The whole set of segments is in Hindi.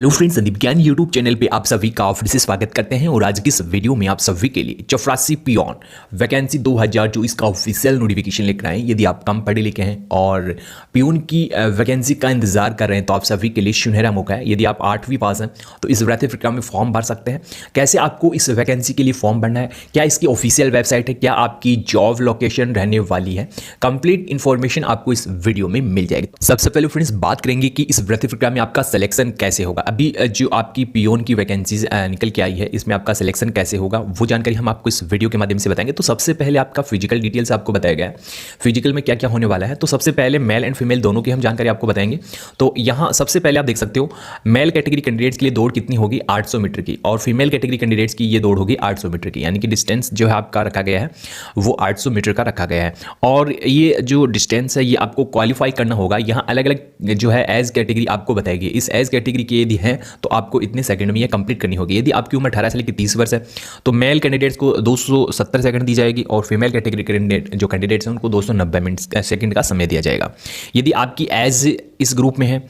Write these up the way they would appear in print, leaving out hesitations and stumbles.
हेलो फ्रेंड्स, संदीप ज्ञान यूट्यूब चैनल पे आप सभी का फिर से स्वागत करते हैं। और आज की इस वीडियो में आप सभी के लिए चपरासी पियोन वैकेंसी 2024 का ऑफिशियल नोटिफिकेशन लेकर आए। यदि आप कम पढ़े लिखे हैं और पियोन की वैकेंसी का इंतजार कर रहे हैं तो आप सभी के लिए सुनहरा मौका है। यदि आप 8वीं पास हैं तो इस भर्ती प्रक्रिया में फॉर्म भर सकते हैं। कैसे आपको इस वैकेंसी के लिए फॉर्म भरना है, क्या इसकी ऑफिशियल वेबसाइट है, क्या आपकी जॉब लोकेशन रहने वाली है, कंप्लीट इन्फॉर्मेशन आपको इस वीडियो में मिल जाएगी। सबसे पहले फ्रेंड्स बात करेंगे कि इस भर्ती प्रक्रिया में आपका सिलेक्शन कैसे होगा। अभी जो आपकी पियोन की वैकेंसीज निकल के आई है, इसमें आपका सिलेक्शन कैसे होगा वो जानकारी हम आपको इस वीडियो के माध्यम से बताएंगे। तो सबसे पहले आपका फिजिकल डिटेल्स आपको बताया गया है, फिजिकल में क्या क्या होने वाला है। तो सबसे पहले मेल एंड फीमेल दोनों की हम जानकारी आपको बताएंगे। तो यहाँ सबसे पहले आप देख सकते हो मेल कैटेगरी कैंडिडेट्स के लिए दौड़ कितनी होगी, 800 मीटर की, और फीमेल कैटेगरी कैंडिडेट्स की ये दौड़ होगी 800 मीटर की। यानी कि डिस्टेंस जो है आपका रखा गया है वो 800 मीटर का रखा गया है। और ये जो डिस्टेंस है ये आपको क्वालिफाई करना होगा। यहाँ अलग अलग जो है एज कैटेगरी आपको बताएगी। इस एज कैटेगरी के यदि है तो आपको इतने सेकंड में ये कंप्लीट करनी होगी। यदि आपकी उम्र 18 से लेकर 30 वर्ष है तो मेल कैंडिडेट्स को 270 सेकंड दी जाएगी और फीमेल कैटेगरी जो कैंडिडेट्स हैं उनको 290 सेकंड का समय दिया जाएगा। यदि आपकी एज इस ग्रुप में है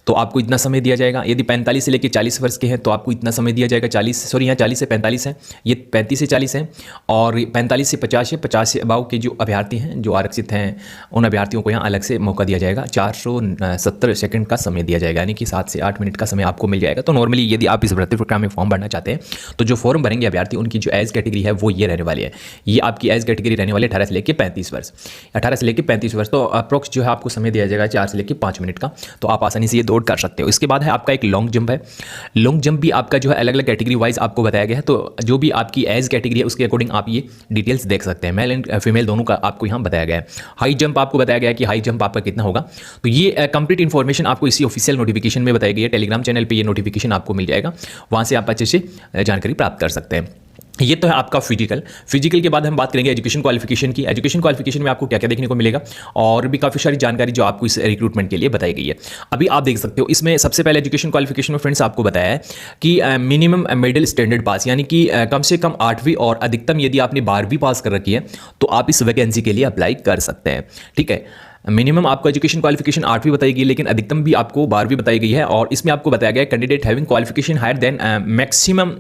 तो आपको इतना समय दिया जाएगा। यदि 45 से लेकर 40 वर्ष के हैं तो आपको इतना समय दिया जाएगा। यहाँ 40 से 45 है, ये 35 से 40 है, और 45 से 50 है। 50 से अबाव के जो अभ्यर्थी हैं जो आरक्षित हैं उन अभ्यर्थियों को यहाँ अलग से मौका दिया जाएगा। 470 सेकंड का समय दिया जाएगा, यानी कि 7 से 8 मिनट का समय आपको मिल जाएगा। तो नॉर्मली यदि आप इस भर्ती प्रक्रिया में फॉर्म भरना चाहते हैं तो जो फॉर्म भरेंगे अभ्यर्थी उनकी जो एज कैटेगरी है वो ये रहने वाली है। ये आपकी एज कैटेगरी रहने वाली है 18 से लेकर 35 वर्ष। 18 से लेकर 35 वर्ष, तो अप्रोक्स जो है आपको समय दिया जाएगा 4 से लेकर 5 मिनट का। तो आप आसानी से ये दौड़ कर सकते हो। इसके बाद है आपका एक लॉन्ग जंप है। लॉन्ग जंप भी आपका जो है अलग अलग कैटेगरी वाइज आपको बताया गया है। तो जो भी आपकी एज कैटेगरी है उसके अकॉर्डिंग आप ये डिटेल्स देख सकते हैं। मेल एंड फीमेल दोनों का आपको यहाँ बताया गया है। हाई जंप आपको बताया गया है कि हाई जंप आपका कितना होगा। तो ये कंप्लीट इन्फॉर्मेशन आपको इसी ऑफिशियल नोटिफिकेशन में बताई गई है। टेलीग्राम चैनल पर ये नोटिफिकेशन आपको मिल जाएगा, वहाँ से आप अच्छे से जानकारी प्राप्त कर सकते हैं। ये तो है आपका फिजिकल के बाद हम बात करेंगे एजुकेशन क्वालिफिकेशन की। एजुकेशन क्वालिफिकेशन में आपको क्या क्या देखने को मिलेगा और भी काफ़ी सारी जानकारी जो आपको इस रिक्रूटमेंट के लिए बताई गई है। अभी आप देख सकते हो इसमें सबसे पहले एजुकेशन क्वालिफिकेशन में फ्रेंड्स आपको बताया है कि मिनिमम मिडिल स्टैंडर्ड पास, यानी कि कम से कम 8वीं और अधिकतम यदि आपने 12वीं पास कर रखी है तो आप इस वैकेंसी के लिए अप्लाई कर सकते हैं। ठीक है, मिनिमम आपको एजुकेशन क्वालिफिकेशन 8वीं बताई गई, लेकिन अधिकतम भी आपको 12वीं बताई गई है। और इसमें आपको बताया गया है candidate having qualification higher than maximum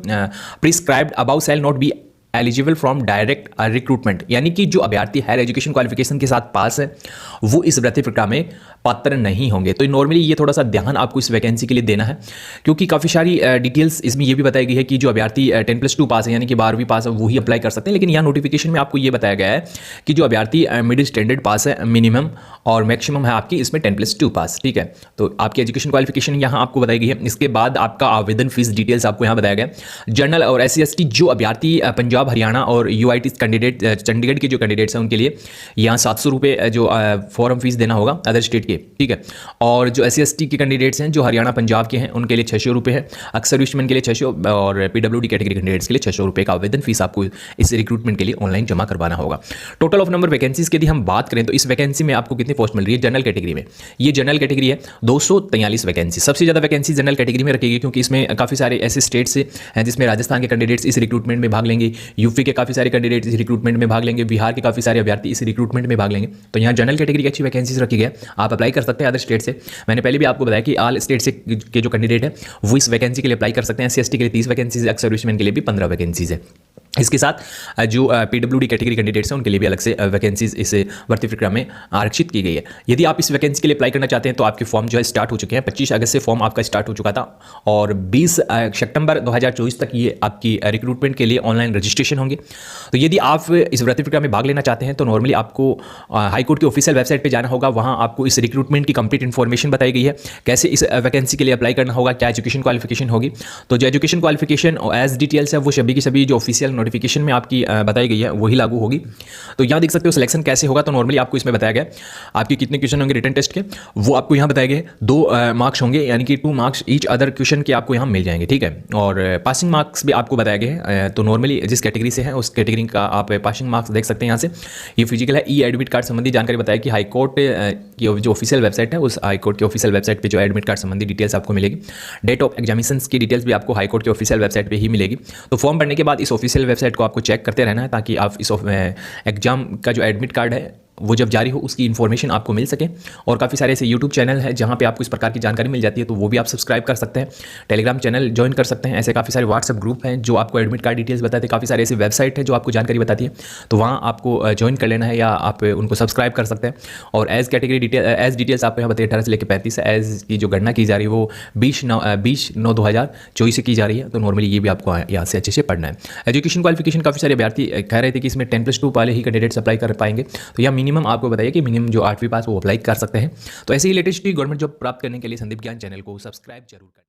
prescribed above shall not be eligible from direct recruitment. यानी कि जो अभ्यर्थी हायर एजुकेशन क्वालिफिकेशन के साथ पास है वो इस भर्ती प्रक्रिया में पात्र नहीं होंगे। तो नॉर्मली ये थोड़ा सा ध्यान आपको इस वैकेंसी के लिए देना है, क्योंकि काफ़ी सारी डिटेल्स इसमें ये भी बताई गई है कि जो अभ्यर्थी 10+2 पास है यानी कि 12वीं पास है वो ही अप्लाई कर सकते हैं। लेकिन यहाँ नोटिफिकेशन में आपको ये बताया गया है कि जो अभ्यर्थी मिडिल स्टैंडर्ड पास है मिनिमम और मैक्सिमम है आपकी इसमें 10+2 पास। ठीक है, तो आपकी एजुकेशन क्वालिफिकेशन यहाँ आपको बताई गई है। इसके बाद आपका आवेदन फीस डिटेल्स आपको यहाँ बताया गया है। जनरल और SC/ST जो अभ्यर्थी पंजाब हरियाणा और UIT कैंडिडेट चंडीगढ़ के जो कैंडिडेट्स हैं उनके लिए यहाँ 700 रुपये जो फॉर्म फीस देना होगा अदर स्टेट के। ठीक है, और जो SC/ST के कैंडिडेट्स हैं जो हरियाणा पंजाब के हैं उनके लिए 600 रुपये है। अक्स सर्विसमैन के लिए 600 और PWD कैटेगरी कैंडिडेट्स के लिए 600 रुपये का आवेदन फीस आपको इस रिक्रूटमेंट के लिए ऑनलाइन जमा करवाना होगा। टोटल ऑफ नंबर वैकेंसीज की यदि हम बात करें तो इस वैकेंसी में आपको कितनी पोस्ट मिल रही है जनरल कैटेगरी में। ये जनरल कैटेगरी है 243 वैकेंसी। सबसे ज़्यादा वैकेंसी जनरल कैटेगरी में रखेगी क्योंकि इसमें काफ़ी सारे ऐसे स्टेट्स हैं जिसमें राजस्थान के कैंडिडेट्स इस रिक्रूटमेंट में भाग लेंगे, यूपी के काफ़ी सारे कैंडिडेट इस रिक्रूटमेंट में भाग लेंगे, बिहार के काफ़ी सारे अभ्यर्थी इस रिक्रूटमेंट में भाग लेंगे। तो यहाँ जनरल कैटेगरी की अच्छी वैकेंसीज रखी गई है, आप अप्लाई कर सकते हैं अदर स्टेट से। मैंने पहले भी आपको बताया कि ऑल स्टेट से के जो कैंडिडेट है वो इस वैकेंसी के लिए अप्लाई कर सकते हैं। SC/ST के लिए 30 वैकेंसीज, एक्स सर्विसमैन के लिए भी 15 वैकेंसीज है। इसके साथ जो PWD कैटेगरी कैंडिडेट्स हैं उनके लिए भी अलग से वैकेंसीज इस भर्ती प्रक्रिया में आरक्षित की गई है। यदि आप इस वैकेंसी के लिए अप्लाई करना चाहते हैं तो आपके फॉर्म जो है स्टार्ट हो चुके हैं। 25 अगस्त से फॉर्म आपका स्टार्ट हो चुका था और 20 सितंबर 2024 तक ये आपकी रिक्रूटमेंट के लिए ऑनलाइन रजिस्ट्रेशन होंगे। तो यदि आप इस भर्ती प्रक्रिया में भाग लेना चाहते हैं तो नॉर्मली आपको हाईकोर्ट की ऑफिशियल वेबसाइट पर जाना होगा। वहाँ आपको इस रिक्रूटमेंट की कंप्लीट इन्फॉर्मेशन बताई गई है, कैसे इस वैकेंसी के लिए अप्लाई करना होगा, क्या एजुकेशन क्वालिफिकेशन होगी। तो जो एजुकेशन क्वालिफिकेशन एज डिटेल्स है वो सभी की सभी जो ऑफिशियल नोटिफिकेशन में आपकी बताई गई है वही लागू होगी। तो यहाँ देख सकते हो सिलेक्शन कैसे होगा। तो नॉर्मली आपको इसमें बताया गया आपके कितने क्वेश्चन होंगे रिटन टेस्ट के, वो आपको यहाँ बताए गए 2 मार्क्स होंगे, यानी कि 2 मार्क्स ईच अदर क्वेश्चन के आपको यहाँ मिल जाएंगे। ठीक है, और पासिंग मार्क्स भी आपको बताया गया। तो नॉर्मली जिस कैटेगरी से है उस कैटेगरी का आप पासिंग मार्क्स देख सकते हैं यहाँ से। ये फिजिकल है। एडमिट कार्ड संबंधी जानकारी बताया कि हाईकोर्ट की जो ऑफिशियल वेबसाइट है उस हाईकोर्ट की ऑफिशियल वेबसाइट पर जो एडमिट कार्ड संबंधी डिटेल्स आपको मिलेगी। डेट ऑफ एग्जामिनेशन की डिटेल्स भी आपको हाईकोर्ट की ऑफिशियल वेबसाइट पर ही मिलेगी। तो फॉर्म भरने के बाद इस ऑफिशियल वेबसाइट को आपको चेक करते रहना है ताकि आप इस एग्जाम का जो एडमिट कार्ड है वो जब जारी हो उसकी इन्फॉर्मेशन आपको मिल सके। और काफ़ी सारे ऐसे यूट्यूब चैनल हैं जहाँ पे आपको इस प्रकार की जानकारी मिल जाती है, तो वो भी आप सब्सक्राइब कर सकते हैं। टेलीग्राम चैनल ज्वाइन कर सकते हैं। ऐसे काफ़ी सारे व्हाट्सएप ग्रुप हैं जो आपको एडमिट कार्ड डिटेल्स बताते हैं। काफ़ी सारे ऐसे वेबसाइट है जो आपको जानकारी बताती है, तो वहाँ आपको ज्वाइन कर लेना है या आप उनको सब्सक्राइब कर सकते हैं। और एज कैटेगरी डिटेल्स आपको यहाँ बताइए 18 से लेकर 35 एज की जो गणना की जा रही है वो 20/9/2024 से की जा रही है। तो नॉर्मली ये भी आपको यहाँ से अच्छे से पढ़ना है। एजुकेशन क्वालिफिकेशन काफ़ी सारे अभ्यर्थी कह रहे थे कि इसमें 10+2 वाले ही कैंडिडेट्स अप्लाई कर पाएंगे, तो यह मिनिमम आपको बताइए कि मिनिमम जो 8वीं पास वो अप्लाई कर सकते हैं। तो ऐसे ही लेटेस्ट गवर्नमेंट जॉब प्राप्त करने के लिए संदीप ज्ञान चैनल को सब्सक्राइब जरूर करें।